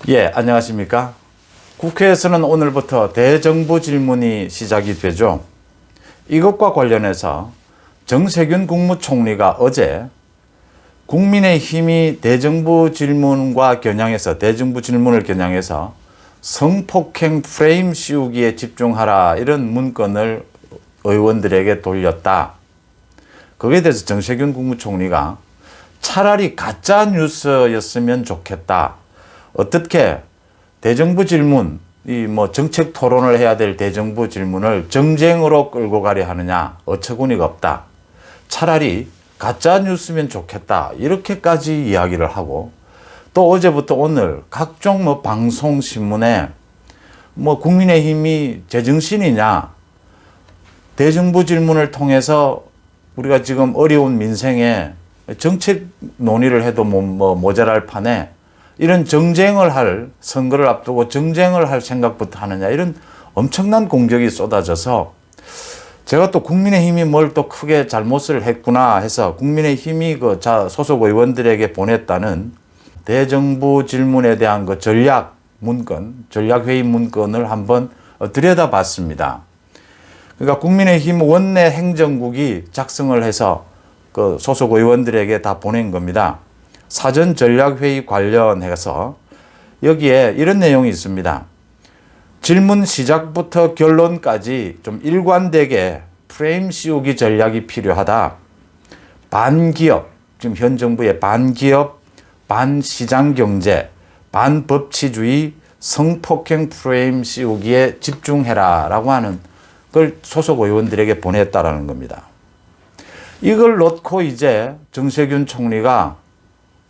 예, 안녕하십니까? 국회에서는 오늘부터 대정부 질문이 시작이 되죠. 이것과 관련해서 정세균 국무총리가 어제 국민의힘이 대정부 질문과 겨냥해서 대정부 질문을 겨냥해서 성폭행 프레임 씌우기에 집중하라 이런 문건을 의원들에게 돌렸다. 거기에 대해서 정세균 국무총리가 차라리 가짜 뉴스였으면 좋겠다. 어떻게 대정부 질문, 정책 토론을 해야 될 대정부 질문을 정쟁으로 끌고 가려 하느냐, 어처구니가 없다. 차라리 가짜 뉴스면 좋겠다. 이렇게까지 이야기를 하고, 또 어제부터 오늘 각종 방송 신문에 국민의힘이 제정신이냐, 대정부 질문을 통해서 우리가 지금 어려운 민생에 정책 논의를 해도 모자랄 판에 이런 정쟁을 할, 선거를 앞두고 정쟁을 할 생각부터 하느냐, 이런 엄청난 공격이 쏟아져서 제가 또 국민의힘이 뭘 또 크게 잘못을 했구나 해서 국민의힘이 소속 의원들에게 보냈다는 대정부 질문에 대한 전략 문건, 전략회의 문건을 한번 들여다봤습니다. 그러니까 국민의힘 원내 행정국이 작성을 해서 소속 의원들에게 다 보낸 겁니다. 사전 전략회의 관련해서 여기에 이런 내용이 있습니다. 질문 시작부터 결론까지 좀 일관되게 프레임 씌우기 전략이 필요하다. 반기업, 지금 현 정부의 반기업, 반시장경제, 반법치주의, 성폭행 프레임 씌우기에 집중해라 라고 하는 걸 소속 의원들에게 보냈다라는 겁니다. 이걸 놓고 이제 정세균 총리가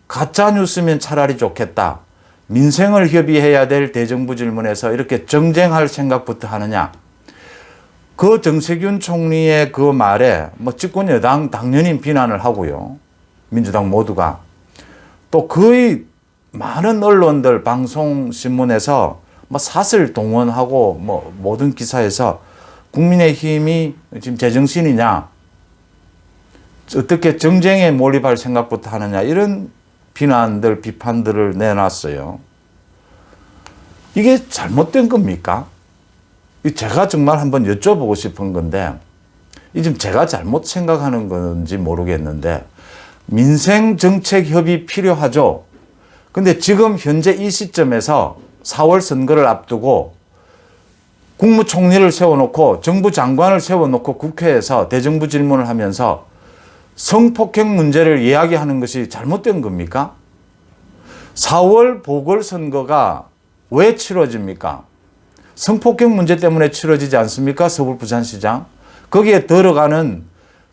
가짜 뉴스면 차라리 좋겠다. 민생을 협의해야 될 대정부 질문에서 이렇게 정쟁할 생각부터 하느냐. 그 정세균 총리의 그 말에 집권 여당 당연히 비난을 하고요. 민주당 모두가. 또 거의 많은 언론들, 방송, 신문에서 사설 동원하고 모든 기사에서 국민의힘이 지금 제정신이냐. 어떻게 정쟁에 몰입할 생각부터 하느냐. 이런 비난들, 비판들을 내놨어요. 이게 잘못된 겁니까? 제가 정말 한번 여쭤보고 싶은 건데, 지금 제가 잘못 생각하는 건지 모르겠는데, 민생 정책 협의 필요하죠. 근데 지금 현재 이 시점에서 4월 선거를 앞두고 국무총리를 세워놓고 정부 장관을 세워놓고 국회에서 대정부 질문을 하면서 성폭행 문제를 이야기하는 것이 잘못된 겁니까? 4월 보궐선거가 왜 치러집니까? 성폭행 문제 때문에 치러지지 않습니까? 서울 부산시장. 거기에 들어가는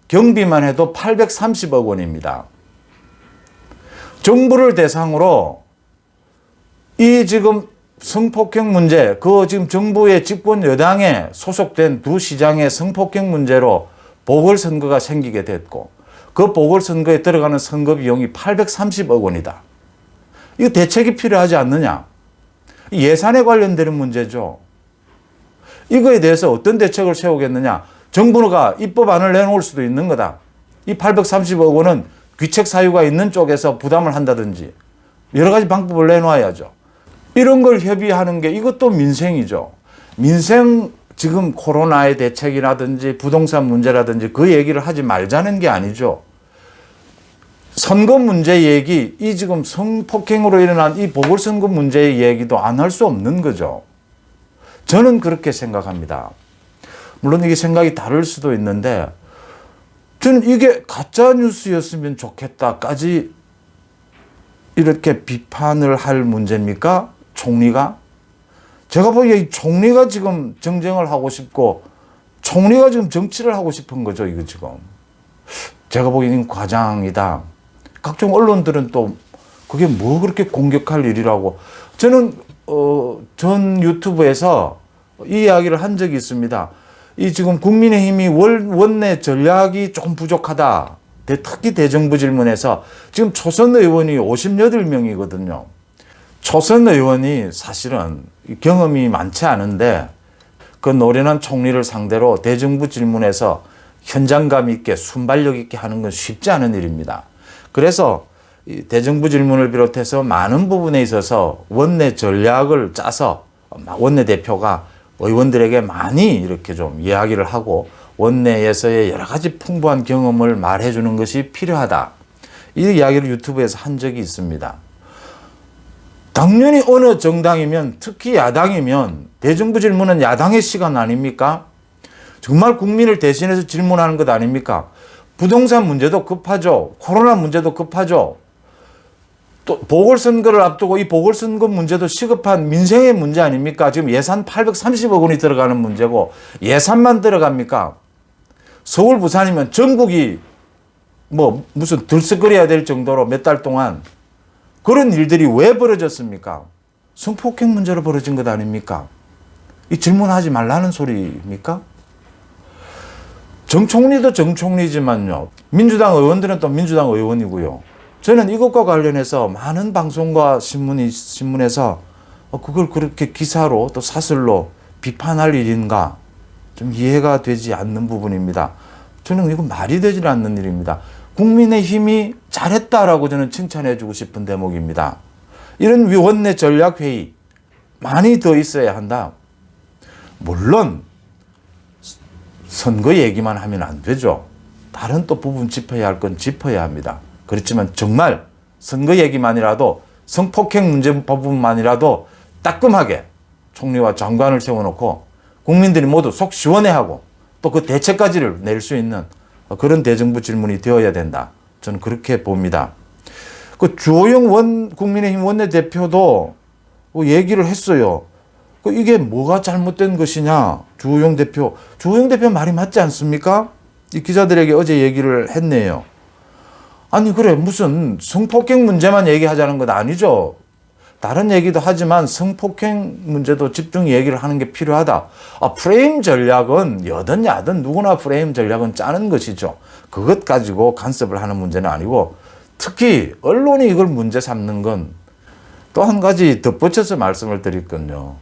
경비만 해도 830억 원입니다. 정부를 대상으로 이 지금 성폭행 문제, 지금 정부의 집권 여당에 소속된 두 시장의 성폭행 문제로 보궐선거가 생기게 됐고, 그 보궐선거에 들어가는 선거 비용이 830억 원이다. 이거 대책이 필요하지 않느냐? 예산에 관련되는 문제죠. 이거에 대해서 어떤 대책을 세우겠느냐? 정부가 입법안을 내놓을 수도 있는 거다. 이 830억 원은 귀책 사유가 있는 쪽에서 부담을 한다든지 여러 가지 방법을 내놔야죠. 이런 걸 협의하는 게 이것도 민생이죠. 민생 지금 코로나의 대책이라든지 부동산 문제라든지 그 얘기를 하지 말자는 게 아니죠. 선거 문제 얘기, 이 지금 성폭행으로 일어난 이 보궐선거 문제의 얘기도 안 할 수 없는 거죠. 저는 그렇게 생각합니다. 물론 이게 생각이 다를 수도 있는데, 저는 이게 가짜 뉴스였으면 좋겠다까지 이렇게 비판을 할 문제입니까? 총리가? 제가 보기에 이 총리가 지금 정쟁을 하고 싶고, 총리가 지금 정치를 하고 싶은 거죠, 이거 지금. 제가 보기에는 과장이다. 각종 언론들은 또 그게 뭐 그렇게 공격할 일이라고. 저는, 전 유튜브에서 이 이야기를 한 적이 있습니다. 이 지금 국민의힘이 원내 전략이 조금 부족하다. 특히 대정부 질문에서 지금 초선 의원이 58명이거든요. 초선 의원이 사실은 경험이 많지 않은데 그 노련한 총리를 상대로 대정부 질문에서 현장감 있게 순발력 있게 하는 건 쉽지 않은 일입니다. 그래서 이 대정부 질문을 비롯해서 많은 부분에 있어서 원내 전략을 짜서 원내 대표가 의원들에게 많이 이렇게 좀 이야기를 하고 원내에서의 여러 가지 풍부한 경험을 말해주는 것이 필요하다. 이 이야기를 유튜브에서 한 적이 있습니다. 당연히 어느 정당이면 특히 야당이면 대정부 질문은 야당의 시간 아닙니까? 정말 국민을 대신해서 질문하는 것 아닙니까? 부동산 문제도 급하죠. 코로나 문제도 급하죠. 또 보궐선거를 앞두고 이 보궐선거 문제도 시급한 민생의 문제 아닙니까? 지금 예산 830억 원이 들어가는 문제고 예산만 들어갑니까? 서울, 부산이면 전국이 뭐 무슨 들썩거려야 될 정도로 몇 달 동안 그런 일들이 왜 벌어졌습니까? 성폭행 문제로 벌어진 것 아닙니까? 이 질문하지 말라는 소리입니까? 정 총리도 정 총리지만요. 민주당 의원들은 또 민주당 의원이고요. 저는 이것과 관련해서 많은 방송과 신문에서 그걸 그렇게 기사로 또 사설로 비판할 일인가 좀 이해가 되지 않는 부분입니다. 저는 이건 말이 되지 않는 일입니다. 국민의힘이 잘했다라고 저는 칭찬해 주고 싶은 대목입니다. 이런 원내 전략회의 많이 더 있어야 한다. 물론 선거 얘기만 하면 안 되죠. 다른 또 부분 짚어야 할 건 짚어야 합니다. 그렇지만 정말 선거 얘기만이라도 성폭행 문제 부분만이라도 따끔하게 총리와 장관을 세워놓고 국민들이 모두 속 시원해하고 또 그 대책까지를 낼 수 있는 그런 대정부 질문이 되어야 된다. 저는 그렇게 봅니다. 그 주호영 국민의힘 원내대표도 얘기를 했어요. 이게 뭐가 잘못된 것이냐. 주호영 대표 말이 맞지 않습니까? 이 기자들에게 어제 얘기를 했네요. 아니 그래 무슨 성폭행 문제만 얘기하자는 건 아니죠. 다른 얘기도 하지만 성폭행 문제도 집중 얘기를 하는 게 필요하다. 프레임 전략은 여든 야든 누구나 프레임 전략은 짜는 것이죠. 그것 가지고 간섭을 하는 문제는 아니고 특히 언론이 이걸 문제 삼는 건 또 한 가지 덧붙여서 말씀을 드릴 건요.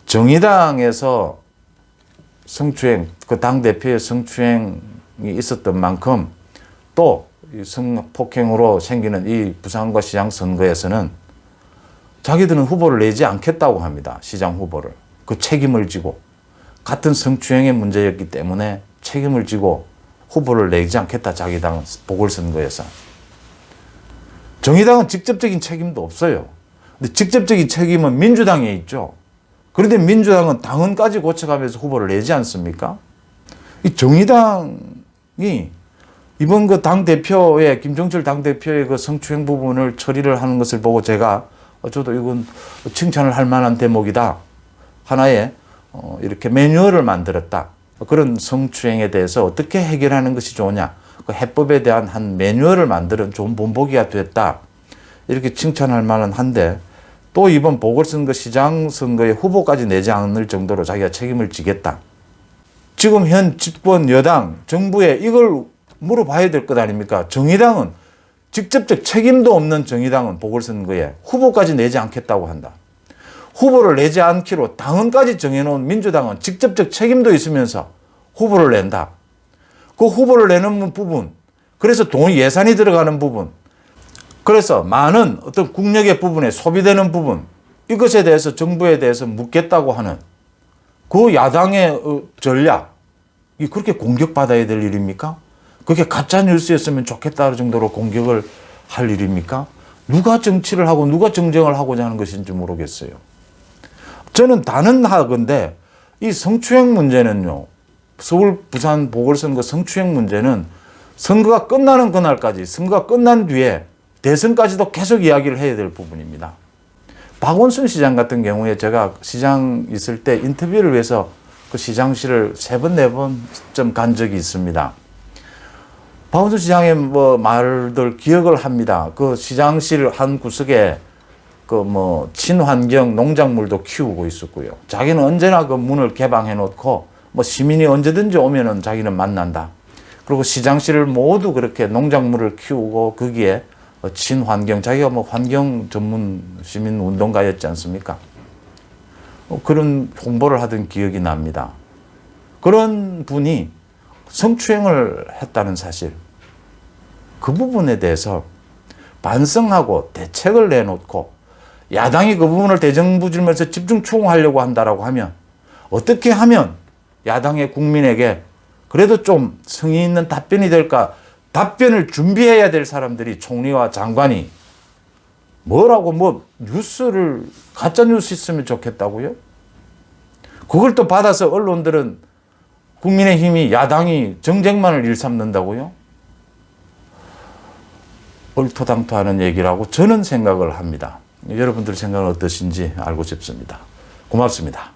정의당에서 성추행, 그 당대표의 성추행이 있었던 만큼 또 성폭행으로 생기는 이 부산과 시장 선거에서는 자기들은 후보를 내지 않겠다고 합니다. 시장 후보를. 그 책임을 지고 같은 성추행의 문제였기 때문에 책임을 지고 후보를 내지 않겠다. 자기 당 보궐선거에서. 정의당은 직접적인 책임도 없어요. 근데 직접적인 책임은 민주당에 있죠. 그런데 민주당은 당헌까지 고쳐가면서 후보를 내지 않습니까? 이 정의당이 이번 그 당대표의, 김종철 당대표의 그 성추행 부분을 처리를 하는 것을 보고 제가 저도 이건 칭찬을 할 만한 대목이다. 하나의 이렇게 매뉴얼을 만들었다. 그런 성추행에 대해서 어떻게 해결하는 것이 좋으냐. 그 해법에 대한 한 매뉴얼을 만드는 좋은 본보기가 됐다. 이렇게 칭찬할 만은 한데 또 이번 보궐선거 시장 선거에 후보까지 내지 않을 정도로 자기가 책임을 지겠다. 지금 현 집권 여당 정부에 이걸 물어봐야 될 것 아닙니까? 정의당은 직접적 책임도 없는 정의당은 보궐선거에 후보까지 내지 않겠다고 한다. 후보를 내지 않기로 당헌까지 정해놓은 민주당은 직접적 책임도 있으면서 후보를 낸다. 그 후보를 내는 부분, 그래서 예산이 들어가는 부분, 그래서 많은 어떤 국력의 부분에 소비되는 부분, 이것에 대해서 정부에 대해서 묻겠다고 하는 그 야당의 전략이 그렇게 공격받아야 될 일입니까? 그게 가짜 뉴스였으면 좋겠다 정도로 공격을 할 일입니까? 누가 정치를 하고 누가 정쟁을 하고자 하는 것인지 모르겠어요. 저는 단언하건대 이 성추행 문제는요. 서울, 부산 보궐선거 성추행 문제는 선거가 끝나는 그날까지, 선거가 끝난 뒤에 대선까지도 계속 이야기를 해야 될 부분입니다. 박원순 시장 같은 경우에 제가 시장 있을 때 인터뷰를 위해서 그 시장실을 3번, 4번쯤 간 적이 있습니다. 박원순 시장의 말들 기억을 합니다. 그 시장실 한 구석에 친환경 농작물도 키우고 있었고요. 자기는 언제나 그 문을 개방해 놓고 시민이 언제든지 오면은 자기는 만난다. 그리고 시장실을 모두 그렇게 농작물을 키우고 거기에 친환경, 자기가 환경 전문 시민 운동가였지 않습니까? 그런 홍보를 하던 기억이 납니다. 그런 분이 성추행을 했다는 사실, 그 부분에 대해서 반성하고 대책을 내놓고 야당이 그 부분을 대정부질면서 집중 추궁하려고 한다라고 하면 어떻게 하면 야당의 국민에게 그래도 좀 성의 있는 답변이 될까? 답변을 준비해야 될 사람들이 총리와 장관이 뭐라고 뉴스를 가짜 뉴스 있으면 좋겠다고요? 그걸 또 받아서 언론들은 국민의힘이 야당이 정쟁만을 일삼는다고요? 얼토당토하는 얘기라고 저는 생각을 합니다. 여러분들 생각은 어떠신지 알고 싶습니다. 고맙습니다.